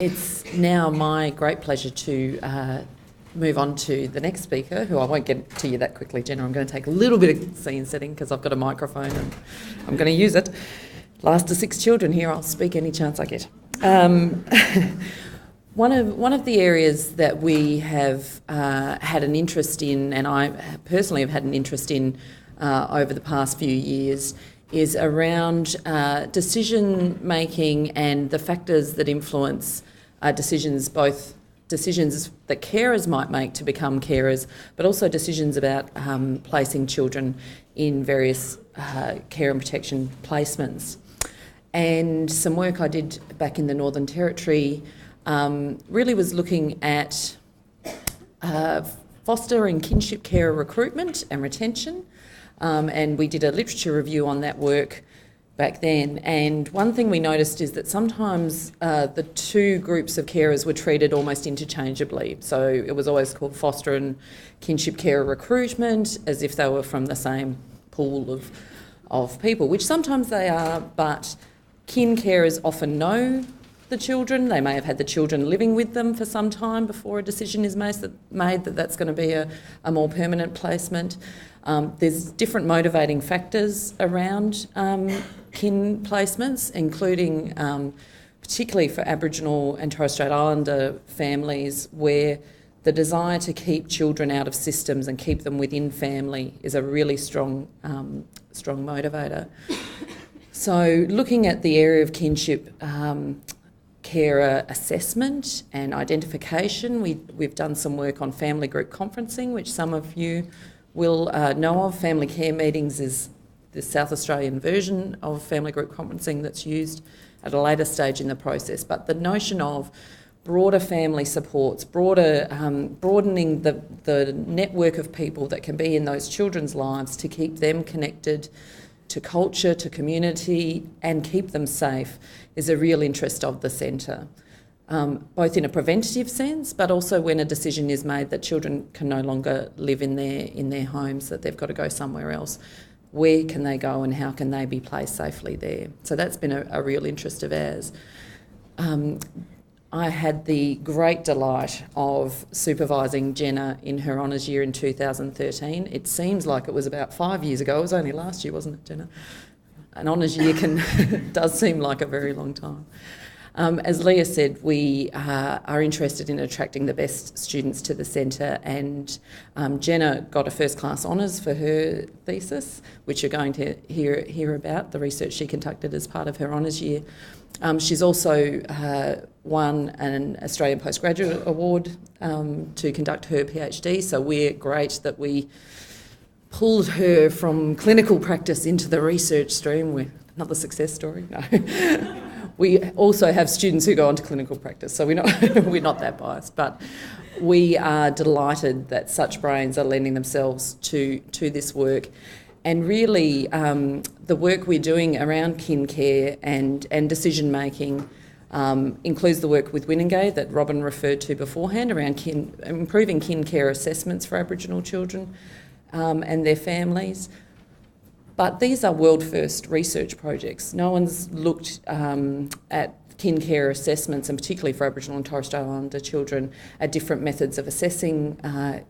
It's now my great pleasure to move on to the next speaker, who I won't get to you that quickly, Jenna. I'm going to take a little bit of scene setting because I've got a microphone and I'm going to use it. Last of 6 children here, I'll speak any chance I get. One of the areas that we have had an interest in, and I personally have had an interest in over the past few years, is around decision making and the factors that influence decisions, both decisions that carers might make to become carers, but also decisions about placing children in various care and protection placements. And some work I did back in the Northern Territory really was looking at foster and kinship carer recruitment and retention, and we did a literature review on that work back then. And one thing we noticed is that sometimes the two groups of carers were treated almost interchangeably. So it was always called foster and kinship carer recruitment, as if they were from the same pool of people, which sometimes they are, but kin carers often know the children. They may have had the children living with them for some time before a decision is made that that's going to be a more permanent placement. There's different motivating factors around kin placements, including particularly for Aboriginal and Torres Strait Islander families, where the desire to keep children out of systems and keep them within family is a really strong motivator. So looking at the area of kinship carer assessment and identification, we've done some work on family group conferencing, which some of you will know of. Family care meetings is the South Australian version of family group conferencing that's used at a later stage in the process. But the notion of broader family supports, broadening the network of people that can be in those children's lives to keep them connected to culture, to community, and keep them safe is a real interest of the centre, both in a preventative sense, but also when a decision is made that children can no longer live in their homes, that they've got to go somewhere else. Where can they go and how can they be placed safely there? So that's been a real interest of ours. I had the great delight of supervising Jenna in her honours year in 2013. It seems like it was about 5 years ago. It was only last year, wasn't it, Jenna? An honours year does seem like a very long time. As Leah said, we are interested in attracting the best students to the centre, and Jenna got a first class honours for her thesis, which you're going to hear about, the research she conducted as part of her honours year. She's also won an Australian Postgraduate Award to conduct her PhD, so we're great that we pulled her from clinical practice into the research stream. We're another success story, no. We also have students who go on to clinical practice, so we're not that biased, but we are delighted that such brains are lending themselves to this work. And really, the work we're doing around kin care and decision making includes the work with Winningay that Robin referred to beforehand around improving kin care assessments for Aboriginal children and their families. But these are world-first research projects. No one's looked at kin care assessments, and particularly for Aboriginal and Torres Strait Islander children, at different methods of assessing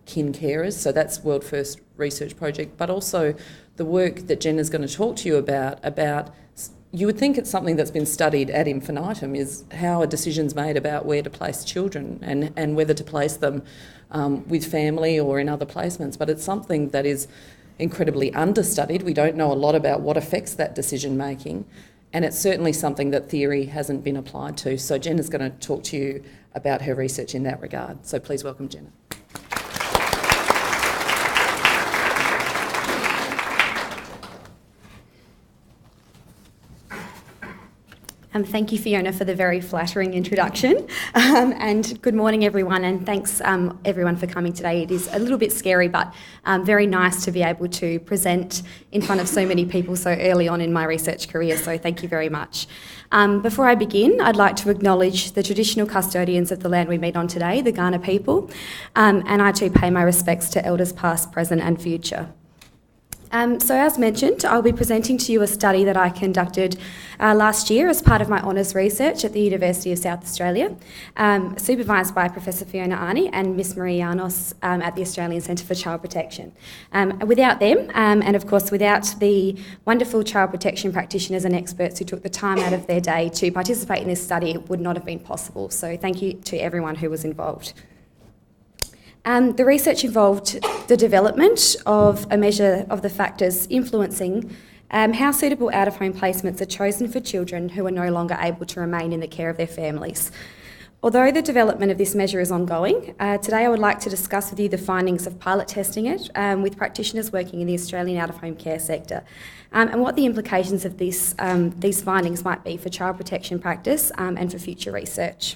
kin carers. So that's world-first research project. But also the work that Jenna's going to talk to you about, you would think it's something that's been studied ad infinitum, is how a decision's made about where to place children and whether to place them with family or in other placements. But it's something that is incredibly understudied. We don't know a lot about what affects that decision making, and it's certainly something that theory hasn't been applied to. So Jenna's going to talk to you about her research in that regard. So please welcome Jenna. Thank you, Fiona, for the very flattering introduction. And good morning, everyone, and thanks everyone for coming today. It is a little bit scary, but very nice to be able to present in front of so many people so early on in my research career, so thank you very much. Before I begin, I'd like to acknowledge the traditional custodians of the land we meet on today, the Kaurna people, and I too pay my respects to elders past, present and future. So as mentioned, I'll be presenting to you a study that I conducted last year as part of my honours research at the University of South Australia, supervised by Professor Fiona Arney and Miss Marie Janos at the Australian Centre for Child Protection. Without them, and of course without the wonderful child protection practitioners and experts who took the time out of their day to participate in this study, it would not have been possible. So thank you to everyone who was involved. The research involved the development of a measure of the factors influencing how suitable out-of-home placements are chosen for children who are no longer able to remain in the care of their families. Although the development of this measure is ongoing, today I would like to discuss with you the findings of pilot testing it with practitioners working in the Australian out-of-home care sector and what the implications of these findings might be for child protection practice and for future research.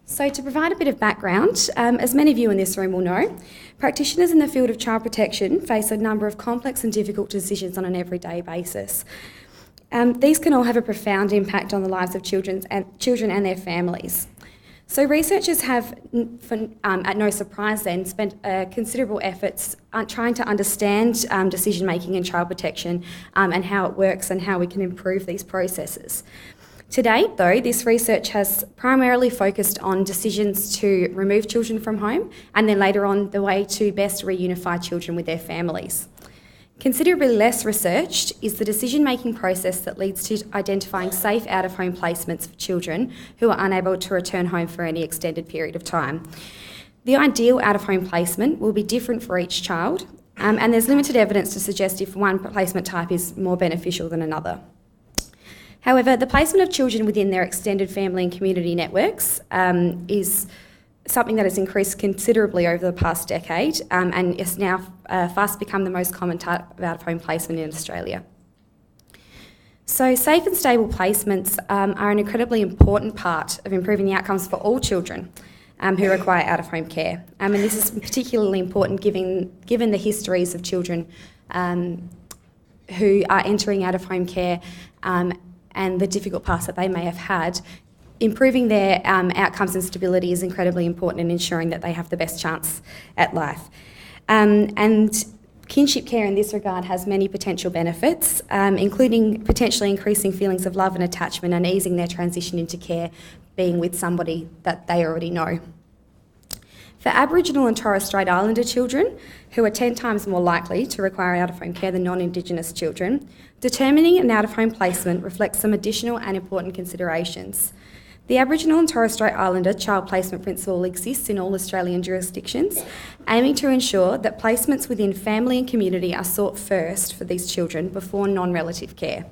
So to provide a bit of background, as many of you in this room will know, practitioners in the field of child protection face a number of complex and difficult decisions on an everyday basis. These can all have a profound impact on the lives of children and their families. So researchers have, at no surprise then, spent considerable efforts trying to understand decision making in child protection and how it works and how we can improve these processes. To date, though, this research has primarily focused on decisions to remove children from home and then later on the way to best reunify children with their families. Considerably less researched is the decision-making process that leads to identifying safe out-of-home placements for children who are unable to return home for any extended period of time. The ideal out-of-home placement will be different for each child, and there's limited evidence to suggest if one placement type is more beneficial than another. However, the placement of children within their extended family and community networks is something that has increased considerably over the past decade and is now fast become the most common type of out-of-home placement in Australia. So safe and stable placements are an incredibly important part of improving the outcomes for all children who require out-of-home care. And this is particularly important given the histories of children who are entering out-of-home care and the difficult past that they may have had. Improving their outcomes and stability is incredibly important in ensuring that they have the best chance at life. And kinship care in this regard has many potential benefits, including potentially increasing feelings of love and attachment and easing their transition into care, being with somebody that they already know. For Aboriginal and Torres Strait Islander children, who are 10 times more likely to require out-of-home care than non-Indigenous children, determining an out-of-home placement reflects some additional and important considerations. The Aboriginal and Torres Strait Islander child placement principle exists in all Australian jurisdictions, aiming to ensure that placements within family and community are sought first for these children before non-relative care.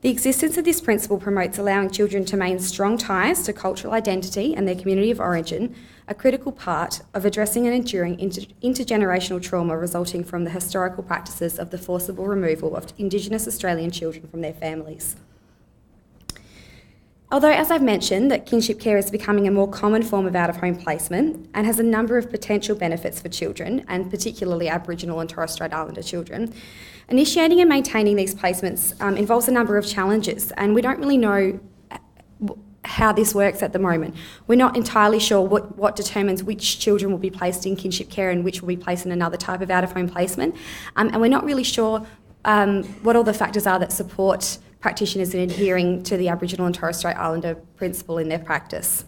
The existence of this principle promotes allowing children to maintain strong ties to cultural identity and their community of origin, a critical part of addressing and enduring intergenerational trauma resulting from the historical practices of the forcible removal of Indigenous Australian children from their families. Although, as I've mentioned, that kinship care is becoming a more common form of out-of-home placement and has a number of potential benefits for children, and particularly Aboriginal and Torres Strait Islander children, initiating and maintaining these placements involves a number of challenges, and we don't really know how this works at the moment. We're not entirely sure what determines which children will be placed in kinship care and which will be placed in another type of out-of-home placement, and we're not really sure what all the factors are that support practitioners in adhering to the Aboriginal and Torres Strait Islander principle in their practice.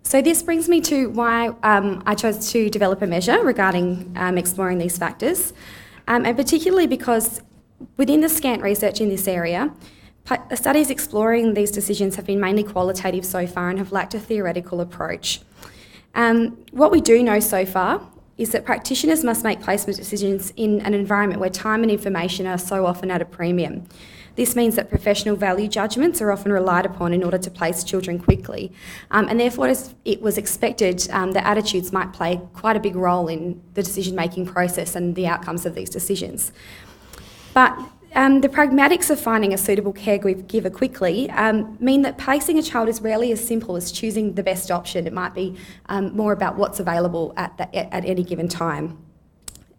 So this brings me to why I chose to develop a measure regarding exploring these factors, and particularly because within the scant research in this area, studies exploring these decisions have been mainly qualitative so far and have lacked a theoretical approach. What we do know so far is that practitioners must make placement decisions in an environment where time and information are so often at a premium. This means that professional value judgments are often relied upon in order to place children quickly, and therefore it was expected that attitudes might play quite a big role in the decision-making process and the outcomes of these decisions. But the pragmatics of finding a suitable caregiver quickly mean that placing a child is rarely as simple as choosing the best option. It might be more about what's available at any given time.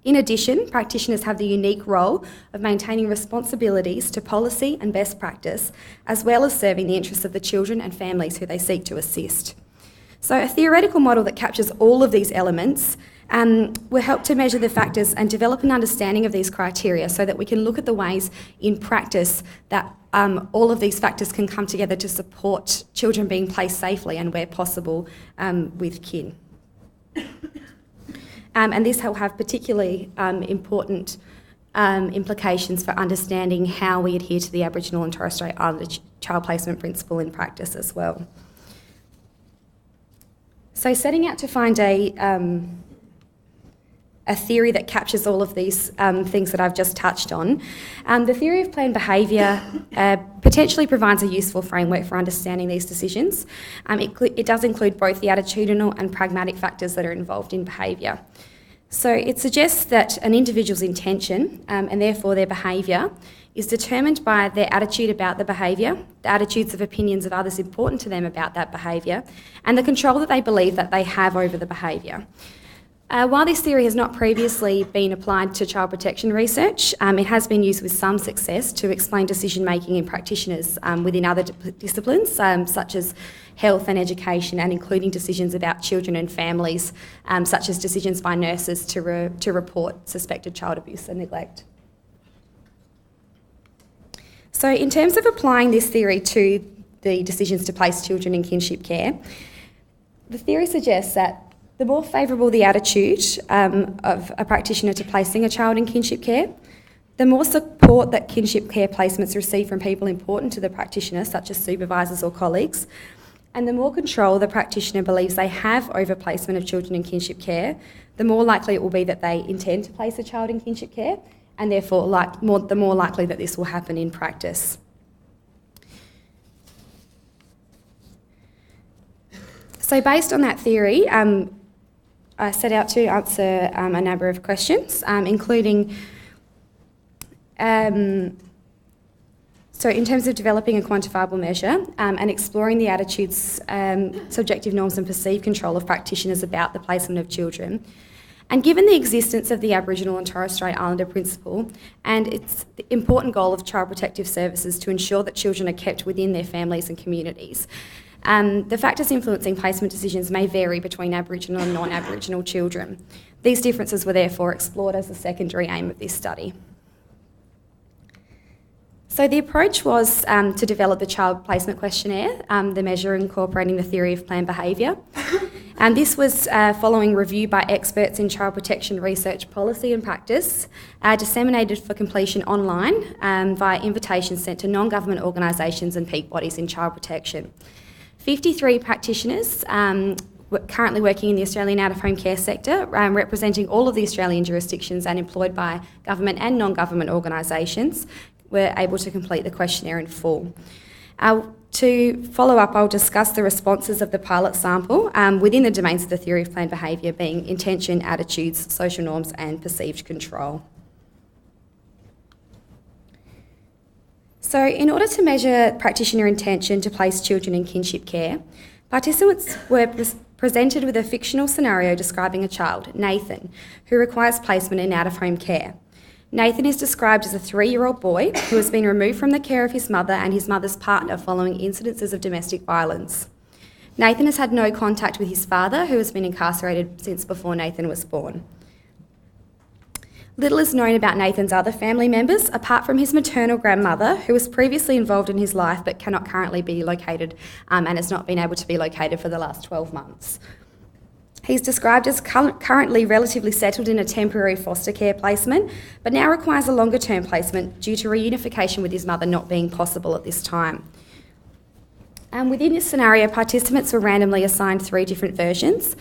In addition, practitioners have the unique role of maintaining responsibilities to policy and best practice, as well as serving the interests of the children and families who they seek to assist. So a theoretical model that captures all of these elements We'll help to measure the factors and develop an understanding of these criteria so that we can look at the ways in practice that all of these factors can come together to support children being placed safely and, where possible, with kin. And this will have particularly important implications for understanding how we adhere to the Aboriginal and Torres Strait Islander child placement principle in practice as well. So setting out to find a theory that captures all of these things that I've just touched on, the theory of planned behaviour potentially provides a useful framework for understanding these decisions. It does include both the attitudinal and pragmatic factors that are involved in behaviour. So it suggests that an individual's intention, and therefore their behaviour, is determined by their attitude about the behaviour, the attitudes of opinions of others important to them about that behaviour, and the control that they believe that they have over the behaviour. While this theory has not previously been applied to child protection research, it has been used with some success to explain decision-making in practitioners within other disciplines, such as health and education, and including decisions about children and families, such as decisions by nurses to report suspected child abuse and neglect. So in terms of applying this theory to the decisions to place children in kinship care, the theory suggests that the more favourable the attitude of a practitioner to placing a child in kinship care, the more support that kinship care placements receive from people important to the practitioner, such as supervisors or colleagues, and the more control the practitioner believes they have over placement of children in kinship care, the more likely it will be that they intend to place a child in kinship care, and therefore the more likely that this will happen in practice. So based on that theory, I set out to answer a number of questions, including, so in terms of developing a quantifiable measure and exploring the attitudes, subjective norms and perceived control of practitioners about the placement of children. And given the existence of the Aboriginal and Torres Strait Islander principle and its important goal of child protective services to ensure that children are kept within their families and communities, the factors influencing placement decisions may vary between Aboriginal and non-Aboriginal children. These differences were therefore explored as a secondary aim of this study. So the approach was to develop the child placement questionnaire, the measure incorporating the theory of planned behaviour. And this was following review by experts in child protection research policy and practice, disseminated for completion online via invitations sent to non-government organisations and peak bodies in child protection. 53 practitioners currently working in the Australian out-of-home care sector, representing all of the Australian jurisdictions and employed by government and non-government organisations, were able to complete the questionnaire in full. To follow up, I'll discuss the responses of the pilot sample within the domains of the theory of planned behaviour, being intention, attitudes, social norms and perceived control. So in order to measure practitioner intention to place children in kinship care, participants were presented with a fictional scenario describing a child, Nathan, who requires placement in out-of-home care. Nathan is described as a 3-year-old boy who has been removed from the care of his mother and his mother's partner following incidences of domestic violence. Nathan has had no contact with his father, who has been incarcerated since before Nathan was born. Little is known about Nathan's other family members, apart from his maternal grandmother, who was previously involved in his life but cannot currently be located and has not been able to be located for the last 12 months. He's described as currently relatively settled in a temporary foster care placement, but now requires a longer-term placement due to reunification with his mother not being possible at this time. Within this scenario, participants were randomly assigned 3 different versions,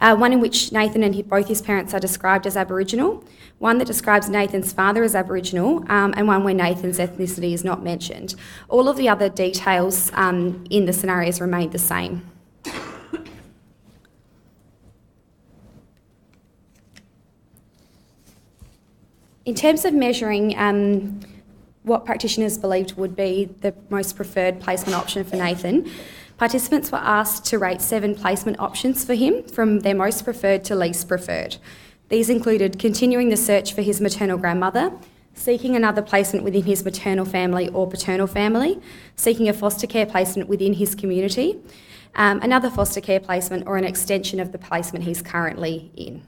one in which Nathan and both his parents are described as Aboriginal, one that describes Nathan's father as Aboriginal, and one where Nathan's ethnicity is not mentioned. All of the other details in the scenarios remained the same. In terms of measuring what practitioners believed would be the most preferred placement option for Nathan, participants were asked to rate 7 placement options for him from their most preferred to least preferred. These included continuing the search for his maternal grandmother, seeking another placement within his maternal family or paternal family, seeking a foster care placement within his community, another foster care placement or an extension of the placement he's currently in.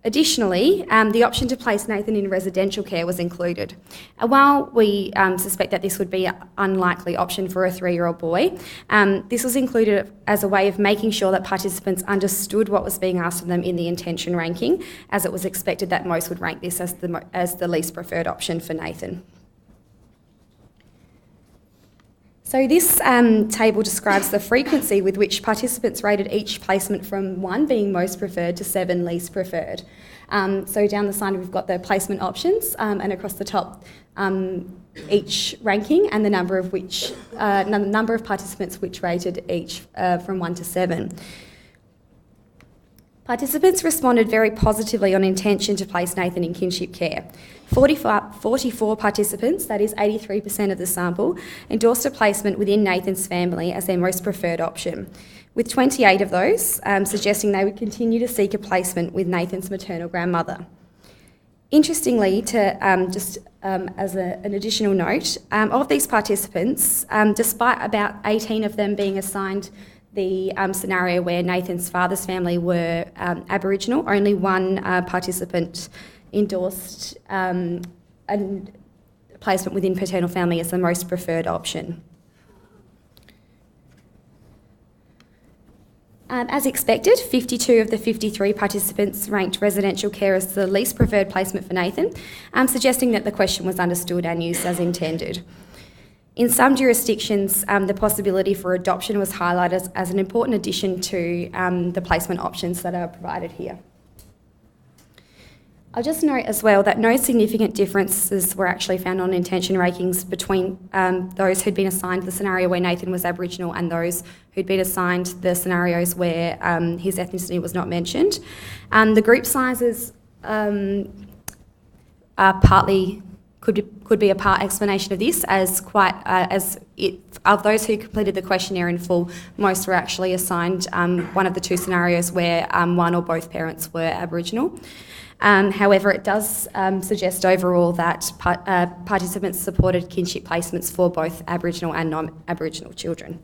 Additionally, the option to place Nathan in residential care was included. While we suspect that this would be an unlikely option for a 3-year-old boy, this was included as a way of making sure that participants understood what was being asked of them in the intention ranking, as it was expected that most would rank this as the least preferred option for Nathan. So this table describes the frequency with which participants rated each placement from 1 being most preferred to 7 least preferred. So down the side we've got the placement options, and across the top each ranking and the number of participants which rated each from 1 to 7. Participants responded very positively on intention to place Nathan in kinship care. 44 participants, that is 83% of the sample, endorsed a placement within Nathan's family as their most preferred option, with 28 of those suggesting they would continue to seek a placement with Nathan's maternal grandmother. Interestingly, as an additional note, of these participants, despite about 18 of them being assigned the scenario where Nathan's father's family were Aboriginal, only one participant endorsed a placement within paternal family as the most preferred option. As expected, 52 of the 53 participants ranked residential care as the least preferred placement for Nathan, suggesting that the question was understood and used as intended. In some jurisdictions, the possibility for adoption was highlighted as an important addition to the placement options that are provided here. I'll just note as well that no significant differences were actually found on intention rankings between those who'd been assigned the scenario where Nathan was Aboriginal and those who'd been assigned the scenarios where his ethnicity was not mentioned. The group sizes are partly could be a part explanation of this, of those who completed the questionnaire in full, most were actually assigned one of the two scenarios where one or both parents were Aboriginal. However, it does suggest overall that participants supported kinship placements for both Aboriginal and non-Aboriginal children.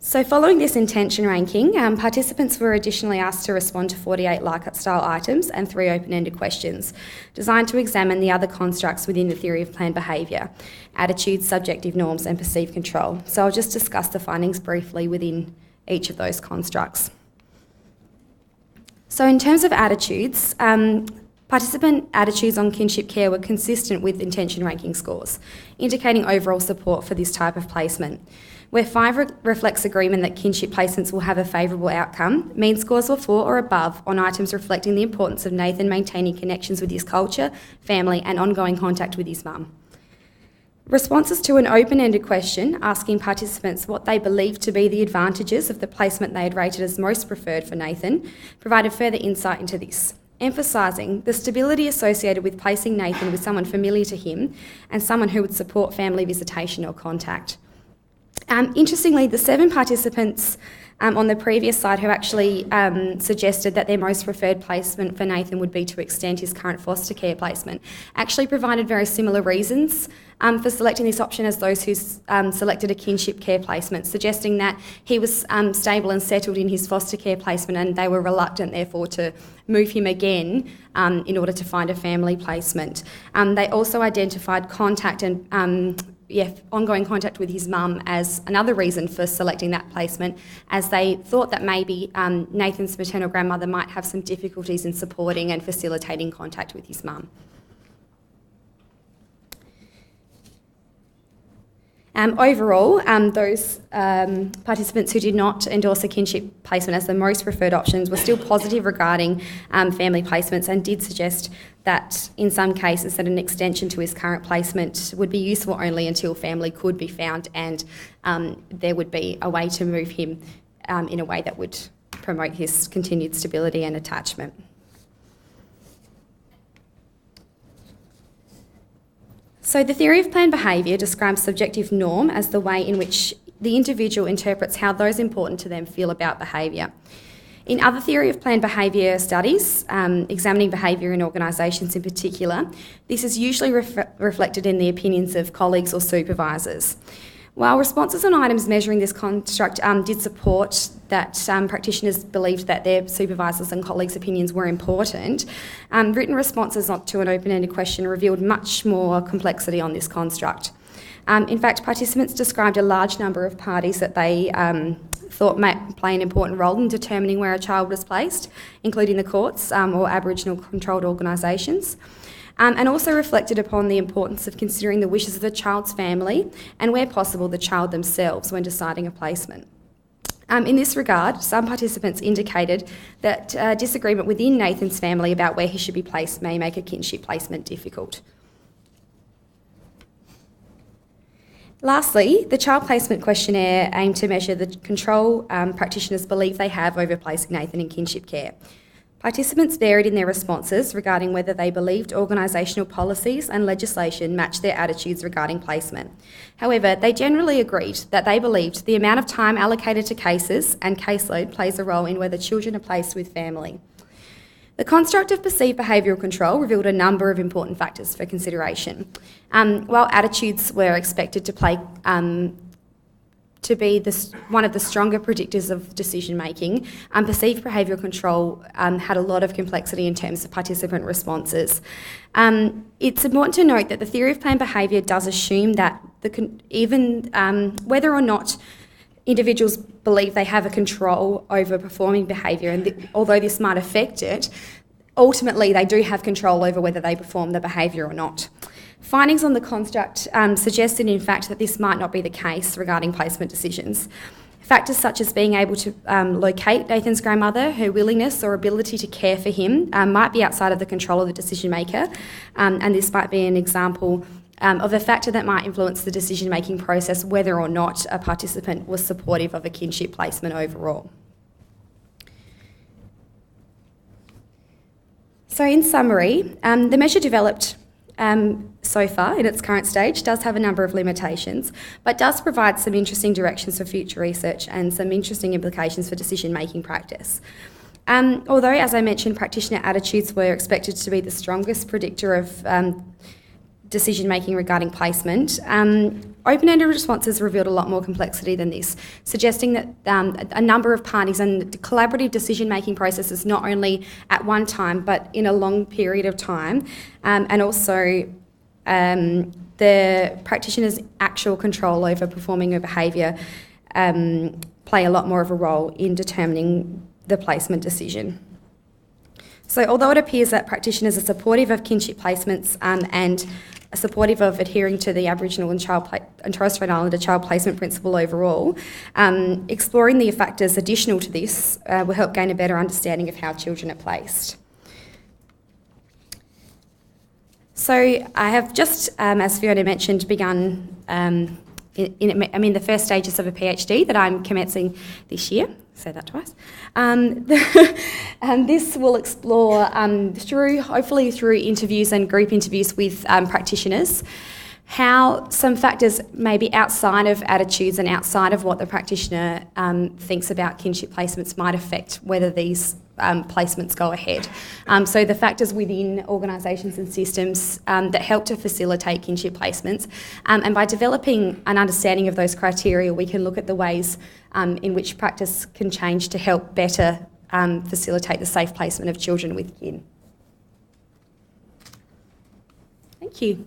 So following this intention ranking, participants were additionally asked to respond to 48 like-style items and 3 open-ended questions designed to examine the other constructs within the theory of planned behaviour: attitudes, subjective norms and perceived control. So I'll just discuss the findings briefly within each of those constructs. So in terms of attitudes, participant attitudes on kinship care were consistent with intention ranking scores, indicating overall support for this type of placement. Where 5 reflects agreement that kinship placements will have a favourable outcome, mean scores were 4 or above on items reflecting the importance of Nathan maintaining connections with his culture, family and ongoing contact with his mum. Responses to an open-ended question asking participants what they believed to be the advantages of the placement they had rated as most preferred for Nathan provided further insight into this, emphasising the stability associated with placing Nathan with someone familiar to him and someone who would support family visitation or contact. Interestingly, the 7 participants on the previous slide who actually suggested that their most preferred placement for Nathan would be to extend his current foster care placement actually provided very similar reasons for selecting this option as those who selected a kinship care placement, suggesting that he was stable and settled in his foster care placement and they were reluctant therefore to move him again in order to find a family placement. They also identified contact and ongoing contact with his mum as another reason for selecting that placement, as they thought that maybe Nathan's maternal grandmother might have some difficulties in supporting and facilitating contact with his mum. Overall, those participants who did not endorse a kinship placement as the most preferred options were still positive regarding family placements and did suggest that in some cases that an extension to his current placement would be useful only until family could be found and there would be a way to move him in a way that would promote his continued stability and attachment. So the theory of planned behaviour describes subjective norm as the way in which the individual interprets how those important to them feel about behaviour. In other theory of planned behaviour studies, examining behaviour in organisations in particular, this is usually reflected in the opinions of colleagues or supervisors. While responses on items measuring this construct did support that practitioners believed that their supervisors and colleagues' opinions were important, written responses to an open-ended question revealed much more complexity on this construct. In fact, participants described a large number of parties that they thought might play an important role in determining where a child was placed, including the courts or Aboriginal controlled organisations. And also reflected upon the importance of considering the wishes of the child's family and, where possible, the child themselves when deciding a placement. In this regard, some participants indicated that disagreement within Nathan's family about where he should be placed may make a kinship placement difficult. Lastly, the child placement questionnaire aimed to measure the control practitioners believe they have over placing Nathan in kinship care. Participants varied in their responses regarding whether they believed organisational policies and legislation matched their attitudes regarding placement. However, they generally agreed that they believed the amount of time allocated to cases and caseload plays a role in whether children are placed with family. The construct of perceived behavioural control revealed a number of important factors for consideration. While attitudes were expected to be one of the stronger predictors of decision making, perceived behavioural control had a lot of complexity in terms of participant responses. It's important to note that the theory of planned behaviour does assume that whether or not individuals believe they have a control over performing behaviour, and although this might affect it, ultimately they do have control over whether they perform the behaviour or not. Findings on the construct suggested, in fact, that this might not be the case regarding placement decisions. Factors such as being able to locate Nathan's grandmother, her willingness or ability to care for him might be outside of the control of the decision maker, and this might be an example of a factor that might influence the decision-making process whether or not a participant was supportive of a kinship placement overall. So in summary, the measure developed so far in its current stage does have a number of limitations, but does provide some interesting directions for future research and some interesting implications for decision-making practice. Although, as I mentioned, practitioner attitudes were expected to be the strongest predictor of decision-making regarding placement, open-ended responses revealed a lot more complexity than this, suggesting that a number of parties and collaborative decision-making processes not only at one time but in a long period of time, and also the practitioner's actual control over performing a behaviour play a lot more of a role in determining the placement decision. So although it appears that practitioners are supportive of kinship placements and are supportive of adhering to the Aboriginal and Torres Strait Islander child placement principle overall, exploring the factors additional to this will help gain a better understanding of how children are placed. So I have just, as Fiona mentioned, begun the first stages of a PhD that I'm commencing this year. Say that twice. This will explore, hopefully through interviews and group interviews with practitioners, how some factors maybe outside of attitudes and outside of what the practitioner thinks about kinship placements might affect whether these placements go ahead. So the factors within organisations and systems that help to facilitate kinship placements, and by developing an understanding of those criteria, we can look at the ways in which practice can change to help better facilitate the safe placement of children with kin. Thank you.